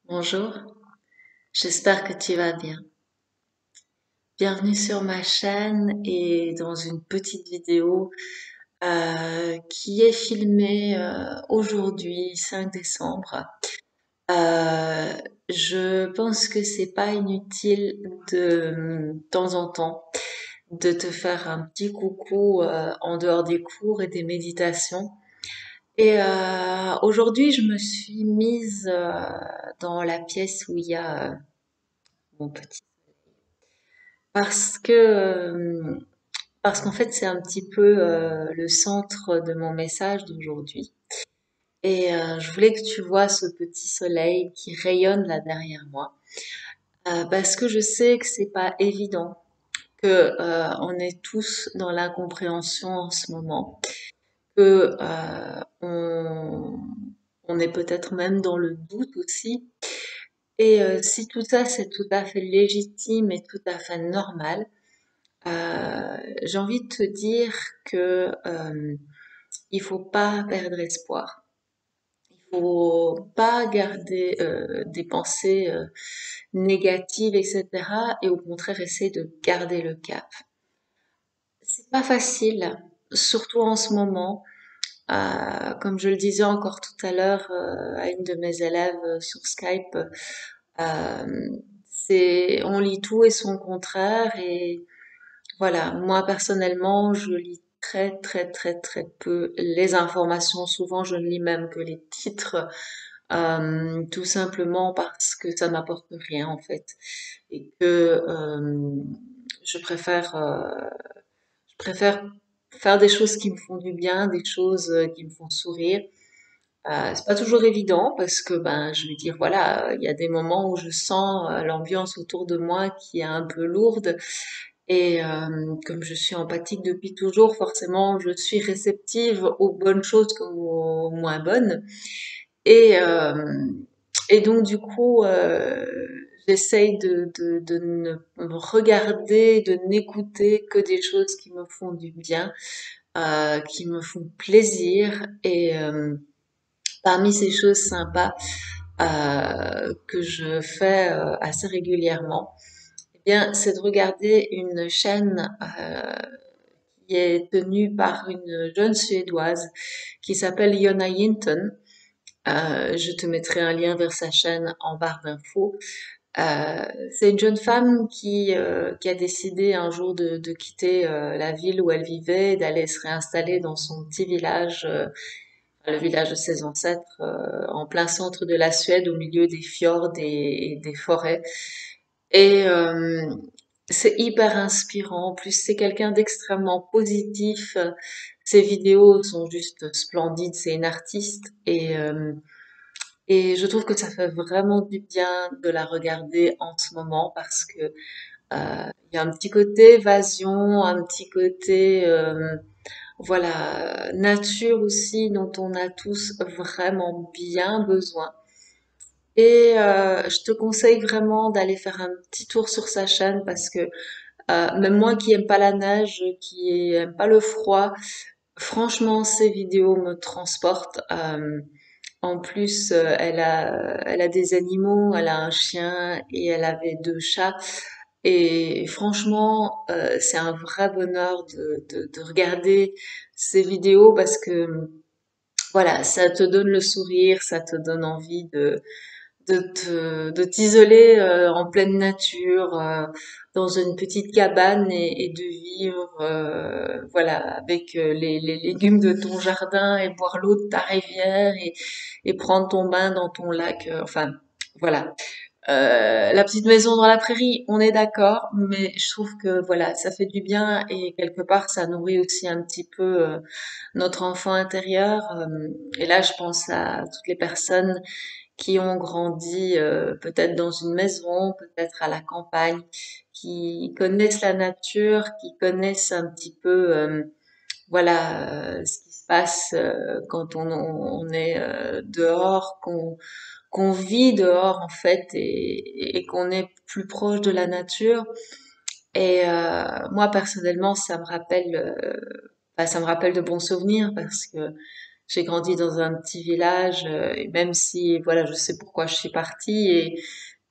Bonjour, j'espère que tu vas bien. Bienvenue sur ma chaîne et dans une petite vidéo qui est filmée aujourd'hui, 5 décembre. Euh, je pense que c'est pas inutile de temps en temps de te faire un petit coucou en dehors des cours et des méditations. Et aujourd'hui, je me suis mise dans la pièce où il y a mon petit parce qu'en fait, c'est un petit peu le centre de mon message d'aujourd'hui. Et je voulais que tu vois ce petit soleil qui rayonne là derrière moi, parce que je sais que c'est pas évident, que on est tous dans l'incompréhension en ce moment, que on est peut-être même dans le doute aussi. Et si tout ça c'est tout à fait légitime et tout à fait normal, j'ai envie de te dire que il faut pas perdre espoir. Il faut pas garder des pensées négatives, etc. Et au contraire, essayer de garder le cap. C'est pas facile, surtout en ce moment. Comme je le disais encore tout à l'heure à une de mes élèves sur Skype, euh, c'est on lit tout et son contraire et voilà, moi personnellement, je lis très très très très peu les informations. Souvent, je ne lis même que les titres, tout simplement parce que ça m'apporte rien en fait, et que je préfère faire des choses qui me font du bien, des choses qui me font sourire. C'est pas toujours évident parce que ben je veux dire voilà, il y a des moments où je sens l'ambiance autour de moi qui est un peu lourde et comme je suis empathique depuis toujours, forcément, je suis réceptive aux bonnes choses comme aux moins bonnes. Et, euh, et donc, du coup, j'essaye de ne regarder, de n'écouter que des choses qui me font du bien, qui me font plaisir. Et parmi ces choses sympas que je fais assez régulièrement, eh bien, c'est de regarder une chaîne qui est tenue par une jeune Suédoise qui s'appelle Yona Yinton. Je te mettrai un lien vers sa chaîne en barre d'infos. C'est une jeune femme qui a décidé un jour de quitter la ville où elle vivait, et d'aller se réinstaller dans son petit village, le village de ses ancêtres, en plein centre de la Suède, au milieu des fjords et des forêts. Et c'est hyper inspirant. En plus, c'est quelqu'un d'extrêmement positif. Ses vidéos sont juste splendides. C'est une artiste et je trouve que ça fait vraiment du bien de la regarder en ce moment parce que il y a un petit côté évasion, un petit côté voilà nature aussi dont on a tous vraiment bien besoin. Et je te conseille vraiment d'aller faire un petit tour sur sa chaîne parce que même moi qui aime pas la neige, qui aime pas le froid, franchement, ces vidéos me transportent. En plus, elle a des animaux, elle a un chien et elle avait deux chats. Et franchement, c'est un vrai bonheur de regarder ces vidéos parce que voilà, ça te donne le sourire, ça te donne envie de t'isoler en pleine nature, dans une petite cabane et de vivre, voilà, avec les légumes de ton jardin et boire l'eau de ta rivière et prendre ton bain dans ton lac. Enfin, voilà. La petite maison dans la prairie, on est d'accord, mais je trouve que voilà, ça fait du bien et quelque part ça nourrit aussi un petit peu notre enfant intérieur. Et là, je pense à toutes les personnes qui ont grandi peut-être dans une maison, peut-être à la campagne, qui connaissent la nature, qui connaissent un petit peu, voilà, ce qui se passe quand on est dehors, qu'on vit dehors en fait et qu'on est plus proche de la nature. Et moi personnellement, ça me rappelle de bons souvenirs parce que j'ai grandi dans un petit village, et même si, voilà, je sais pourquoi je suis partie et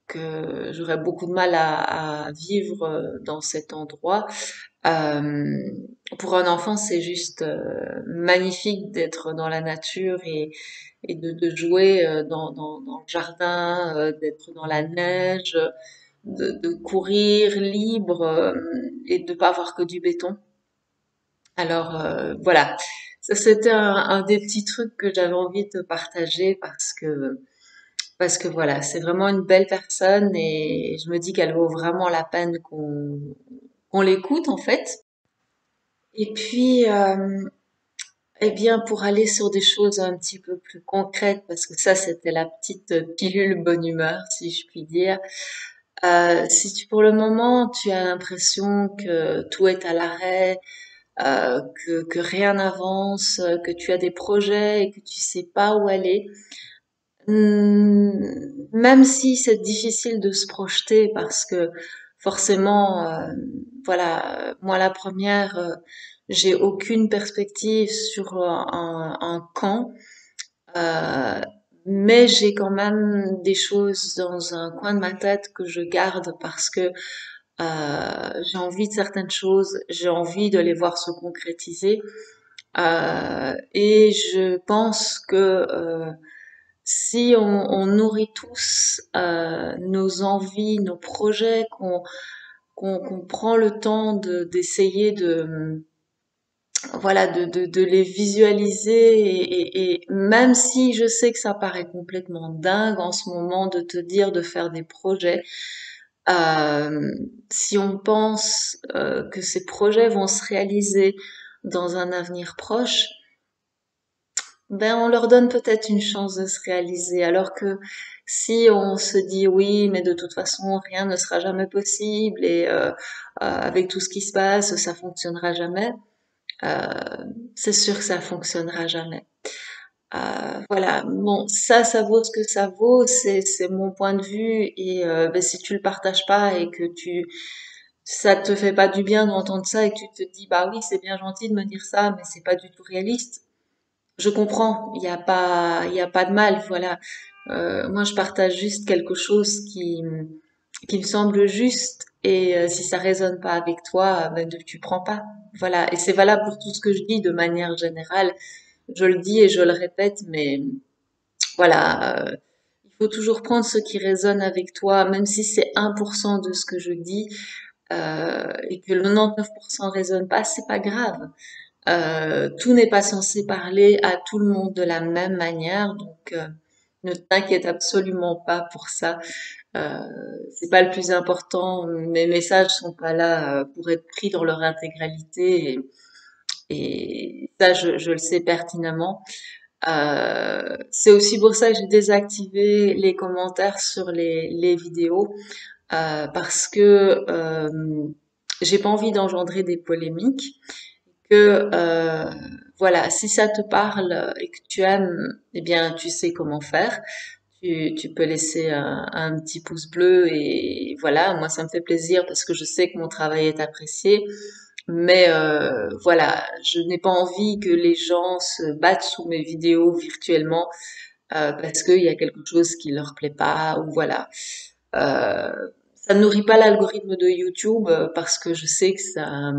que j'aurais beaucoup de mal à vivre dans cet endroit. Euh, pour un enfant, c'est juste magnifique d'être dans la nature et de jouer dans le jardin, d'être dans la neige, de courir libre et de pas avoir que du béton. Alors voilà, ça c'était un des petits trucs que j'avais envie de partager parce que voilà, c'est vraiment une belle personne et je me dis qu'elle vaut vraiment la peine qu'on l'écoute en fait. Et puis eh bien pour aller sur des choses un petit peu plus concrètes parce que ça c'était la petite pilule bonne humeur si je puis dire. Si tu pour le moment tu as l'impression que tout est à l'arrêt, que rien n'avance, que tu as des projets et que tu sais pas où aller. Même si c'est difficile de se projeter parce que forcément, voilà, moi la première, j'ai aucune perspective sur un camp, euh, mais j'ai quand même des choses dans un coin de ma tête que je garde parce que j'ai envie de certaines choses, j'ai envie de les voir se concrétiser. Et je pense que si on nourrit tous nos envies, nos projets, qu'on prend le temps d'essayer de voilà de les visualiser et même si je sais que ça paraît complètement dingue en ce moment de te dire de faire des projets, euh, si on pense que ces projets vont se réaliser dans un avenir proche, ben on leur donne peut-être une chance de se réaliser. Alors que si on se dit oui, mais de toute façon rien ne sera jamais possible et avec tout ce qui se passe, ça fonctionnera jamais. C'est sûr que ça fonctionnera jamais. Voilà, bon, ça vaut ce que ça vaut, c'est mon point de vue et ben, si tu le partages pas et que ça te fait pas du bien d'entendre ça et que tu te dis bah oui c'est bien gentil de me dire ça mais c'est pas du tout réaliste, je comprends, il y a pas de mal, voilà. Moi je partage juste quelque chose qui me semble juste et si ça résonne pas avec toi, ben tu prends pas, voilà. Et c'est valable pour tout ce que je dis de manière générale. Je le dis et je le répète, mais voilà, il faut toujours prendre ce qui résonne avec toi, même si c'est 1% de ce que je dis, et que le 99% résonne pas, c'est pas grave. Tout n'est pas censé parler à tout le monde de la même manière, donc ne t'inquiète absolument pas pour ça. Euh, c'est pas le plus important. Mes messages sont pas là pour être pris dans leur intégralité et ça je le sais pertinemment. C'est aussi pour ça que j'ai désactivé les commentaires sur les vidéos parce que j'ai pas envie d'engendrer des polémiques. Que voilà, si ça te parle et que tu aimes, eh bien tu sais comment faire. Tu peux laisser un petit pouce bleu et voilà, moi ça me fait plaisir parce que je sais que mon travail est apprécié. Mais voilà, je n'ai pas envie que les gens se battent sous mes vidéos virtuellement parce qu'il y a quelque chose qui leur plaît pas ou voilà. Euh, ça ne nourrit pas l'algorithme de YouTube parce que je sais que ça,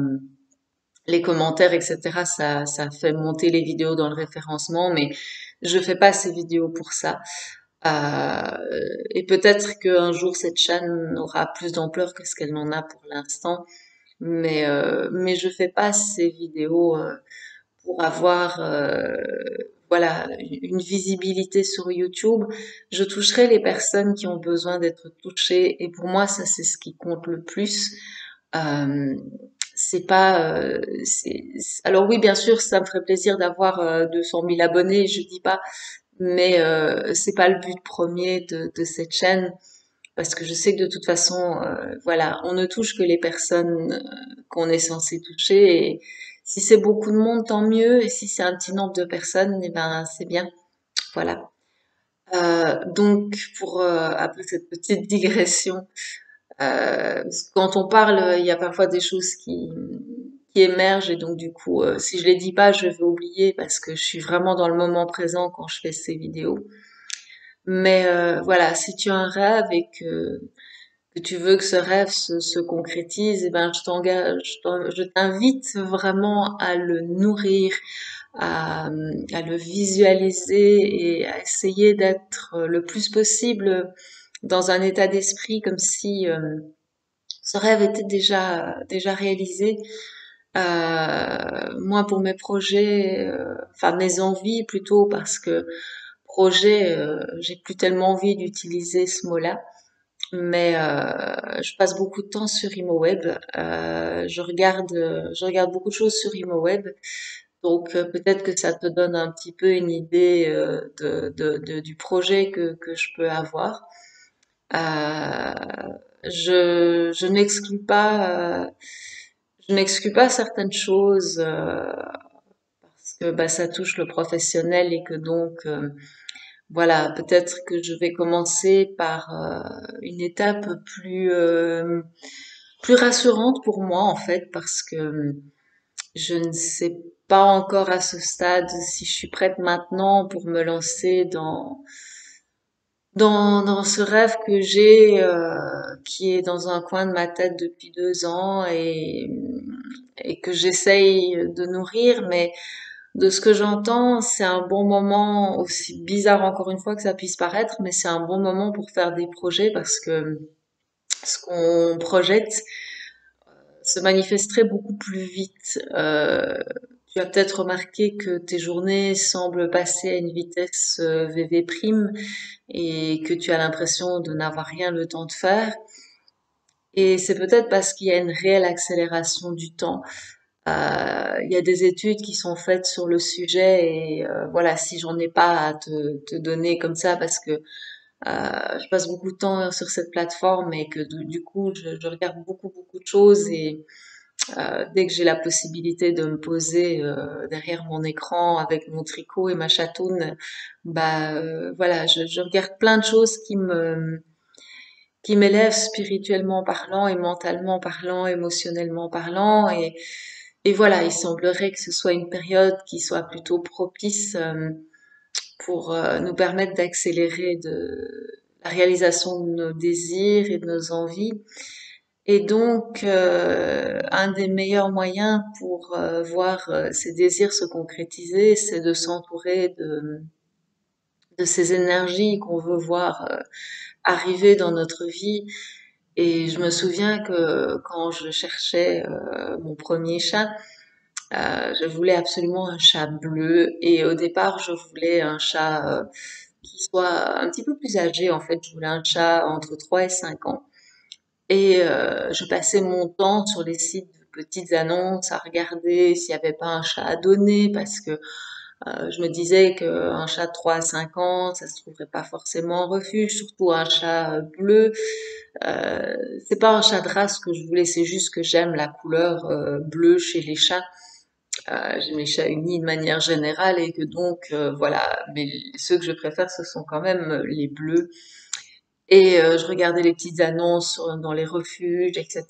les commentaires, etc., ça fait monter les vidéos dans le référencement, mais je fais pas ces vidéos pour ça. Et peut-être qu'un jour cette chaîne aura plus d'ampleur que ce qu'elle n'en a pour l'instant, mais je fais pas ces vidéos pour avoir voilà une visibilité sur YouTube. Je toucherai les personnes qui ont besoin d'être touchées, et pour moi ça c'est ce qui compte le plus. Euh, c'est pas alors oui bien sûr ça me ferait plaisir d'avoir 200 000 abonnés, je dis pas, mais c'est pas le but premier de cette chaîne parce que je sais que de toute façon voilà on ne touche que les personnes qu'on est censé toucher et si c'est beaucoup de monde tant mieux et si c'est un petit nombre de personnes eh ben c'est bien, voilà. Donc pour après cette petite digression, quand on parle, il y a parfois des choses qui qui émergent et donc du coup, si je les dis pas, je vais oublier parce que je suis vraiment dans le moment présent quand je fais ces vidéos. Mais voilà, si tu as un rêve et que tu veux que ce rêve se concrétise, eh ben je t'invite vraiment à le nourrir, à le visualiser et à essayer d'être le plus possible dans un état d'esprit comme si ce rêve était déjà réalisé. Moi, pour mes projets, enfin mes envies plutôt, parce que projet, j'ai plus tellement envie d'utiliser ce mot-là, mais je passe beaucoup de temps sur ImoWeb. Je regarde beaucoup de choses sur ImoWeb, donc peut-être que ça te donne un petit peu une idée du projet que je peux avoir. Je n'exclus pas, certaines choses parce que bah, ça touche le professionnel et que donc voilà, peut-être que je vais commencer par une étape plus rassurante pour moi en fait parce que je ne sais pas encore à ce stade si je suis prête maintenant pour me lancer dans ce rêve que j'ai, qui est dans un coin de ma tête depuis 2 ans et que j'essaye de nourrir, mais de ce que j'entends, c'est un bon moment, aussi bizarre encore une fois que ça puisse paraître, mais c'est un bon moment pour faire des projets parce que ce qu'on projette se manifesterait beaucoup plus vite. Tu as peut-être remarqué que tes journées semblent passer à une vitesse VV prime et que tu as l'impression de n'avoir rien le temps de faire. Et c'est peut-être parce qu'il y a une réelle accélération du temps. Il y a des études qui sont faites sur le sujet et voilà, si j'en ai pas à te donner comme ça parce que je passe beaucoup de temps sur cette plateforme et que du coup je regarde beaucoup de choses et dès que j'ai la possibilité de me poser derrière mon écran avec mon tricot et ma chatoune, bah voilà, je regarde plein de choses qui m'élèvent spirituellement parlant et mentalement parlant, émotionnellement parlant et voilà, il semblerait que ce soit une période qui soit plutôt propice pour nous permettre d'accélérer la réalisation de nos désirs et de nos envies. Et donc, un des meilleurs moyens pour voir ces désirs se concrétiser, c'est de s'entourer de ces énergies qu'on veut voir arriver dans notre vie. Et je me souviens que quand je cherchais mon premier chat, je voulais absolument un chat bleu. Et au départ, je voulais un chat qui soit un petit peu plus âgé. En fait, je voulais un chat entre 3 et 5 ans. Et je passais mon temps sur les sites de petites annonces à regarder s'il n'y avait pas un chat à donner parce que je me disais qu'un chat de 3 à 5 ans, ça se trouverait pas forcément en refuge, surtout un chat bleu. Euh, c'est pas un chat de race que je voulais, c'est juste que j'aime la couleur bleue chez les chats. J'aime les chats unis de manière générale et que donc voilà, mais ceux que je préfère ce sont quand même les bleus. Et je regardais les petites annonces dans les refuges, etc.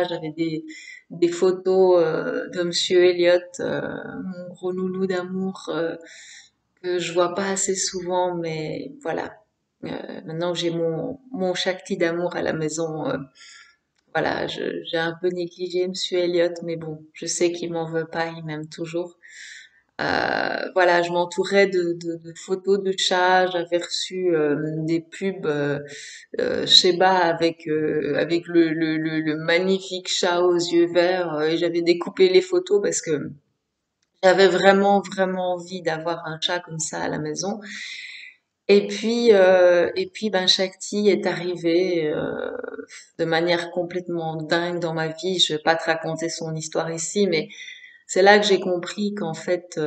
J'avais des photos de Monsieur Elliot, mon gros loulou d'amour, que je vois pas assez souvent, mais voilà. Maintenant que j'ai mon Shakti d'amour à la maison, voilà, j'ai un peu négligé Monsieur Elliot, mais bon, je sais qu'il m'en veut pas, il m'aime toujours. Voilà, je m'entourais de photos de chats. J'avais reçu des pubs Sheba avec le magnifique chat aux yeux verts et j'avais découpé les photos parce que j'avais vraiment envie d'avoir un chat comme ça à la maison. Et puis ben Shakti est arrivé de manière complètement dingue dans ma vie. Je vais pas te raconter son histoire ici, mais c'est là que j'ai compris qu'en fait,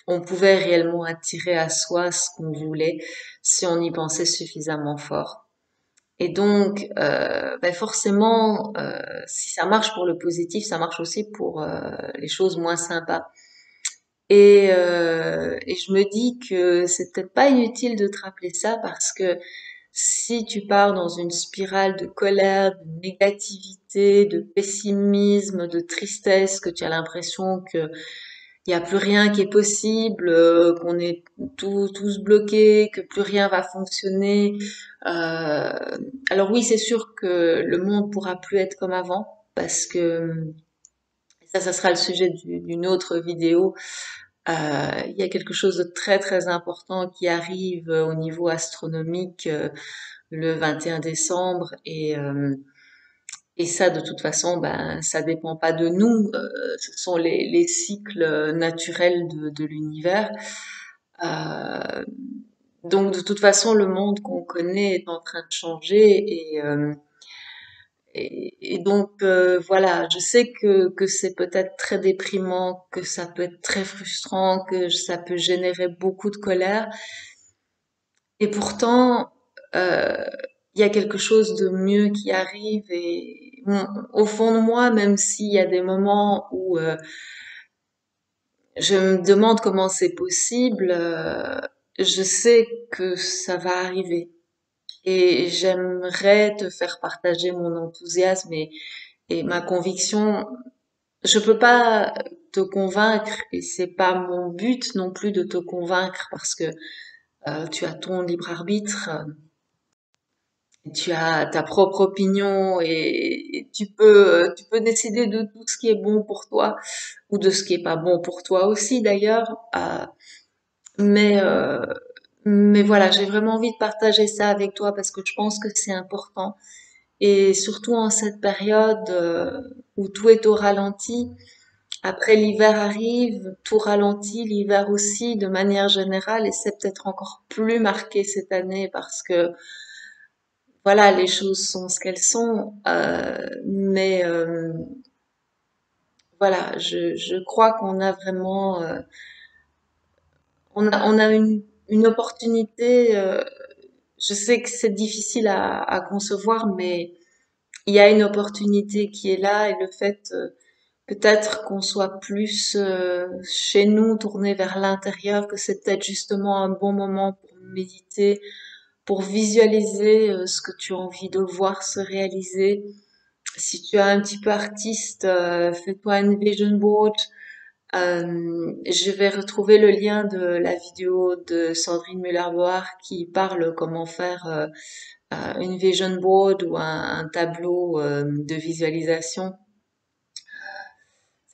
on pouvait réellement attirer à soi ce qu'on voulait si on y pensait suffisamment fort. Et donc, ben forcément, si ça marche pour le positif, ça marche aussi pour les choses moins sympas. Et je me dis que c'est peut-être pas inutile de te rappeler ça parce que si tu pars dans une spirale de colère, de négativité, de pessimisme, de tristesse, que tu as l'impression que il y a plus rien qui est possible, qu'on est tous bloqués, que plus rien va fonctionner. Euh, alors oui, c'est sûr que le monde pourra plus être comme avant, parce que ça sera le sujet d'une autre vidéo. Il y a quelque chose de très très important qui arrive au niveau astronomique le 21 décembre et ça de toute façon ben ça dépend pas de nous, ce sont les cycles naturels de l'univers. Euh, donc de toute façon le monde qu'on connaît est en train de changer et donc voilà, je sais que c'est peut-être très déprimant, que ça peut être très frustrant, que ça peut générer beaucoup de colère. Et pourtant, euh, il y a quelque chose de mieux qui arrive. Et bon, au fond de moi, même s'il y a des moments où je me demande comment c'est possible, je sais que ça va arriver. Et j'aimerais te faire partager mon enthousiasme et ma conviction. Je peux pas te convaincre et c'est pas mon but non plus de te convaincre parce que tu as ton libre arbitre, tu as ta propre opinion et tu peux décider de tout ce qui est bon pour toi ou de ce qui est pas bon pour toi aussi d'ailleurs. Mais euh, mais voilà, j'ai vraiment envie de partager ça avec toi parce que je pense que c'est important et surtout en cette période où tout est au ralenti. Après, l'hiver arrive, tout ralentit, l'hiver aussi, de manière générale, et c'est peut-être encore plus marqué cette année parce que, voilà, les choses sont ce qu'elles sont. Voilà, je crois qu'on a vraiment, on a une opportunité. Je sais que c'est difficile à concevoir, mais il y a une opportunité qui est là et le fait peut-être qu'on soit plus chez nous, tourné vers l'intérieur, que c'est peut-être justement un bon moment pour méditer, pour visualiser ce que tu as envie de voir se réaliser. Si tu es un petit peu artiste, fais-toi une vision board. Je vais retrouver le lien de la vidéo de Sandrine Muller-Board qui parle comment faire une vision board ou un tableau de visualisation.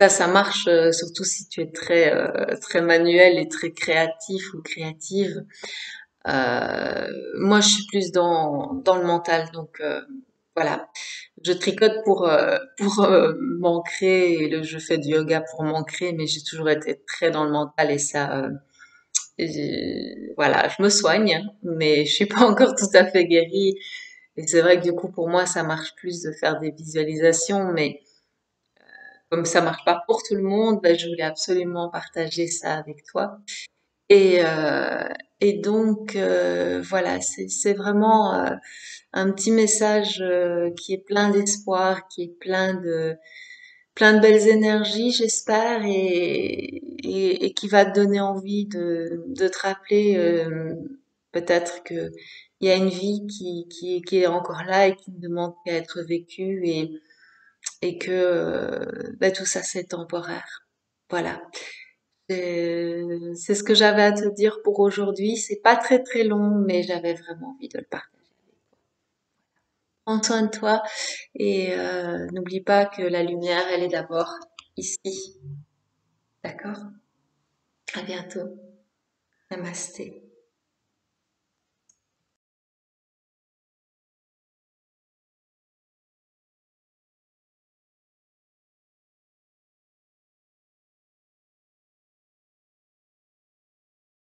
Ça marche surtout si tu es très manuel et très créatif ou créative. Moi, je suis plus dans le mental, donc voilà. Je tricote pour m'ancrer et je fais du yoga pour m'ancrer, mais j'ai toujours été très dans le mental et ça, voilà, je me soigne, mais je suis pas encore tout à fait guérie. Et c'est vrai que du coup, pour moi, ça marche plus de faire des visualisations, mais comme ça marche pas pour tout le monde, ben, je voulais absolument partager ça avec toi. Et, euh, et donc, voilà, c'est vraiment un petit message qui est plein d'espoir, qui est plein de belles énergies, j'espère, et qui va te donner envie de te rappeler peut-être que il y a une vie qui est encore là et qui ne demande qu'à être vécue et que bah, tout ça c'est temporaire. Voilà. C'est ce que j'avais à te dire pour aujourd'hui. C'est pas très très long, mais j'avais vraiment envie de le partager. Prends soin de toi et n'oublie pas que la lumière, elle est d'abord ici. D'accord? À bientôt. Namasté.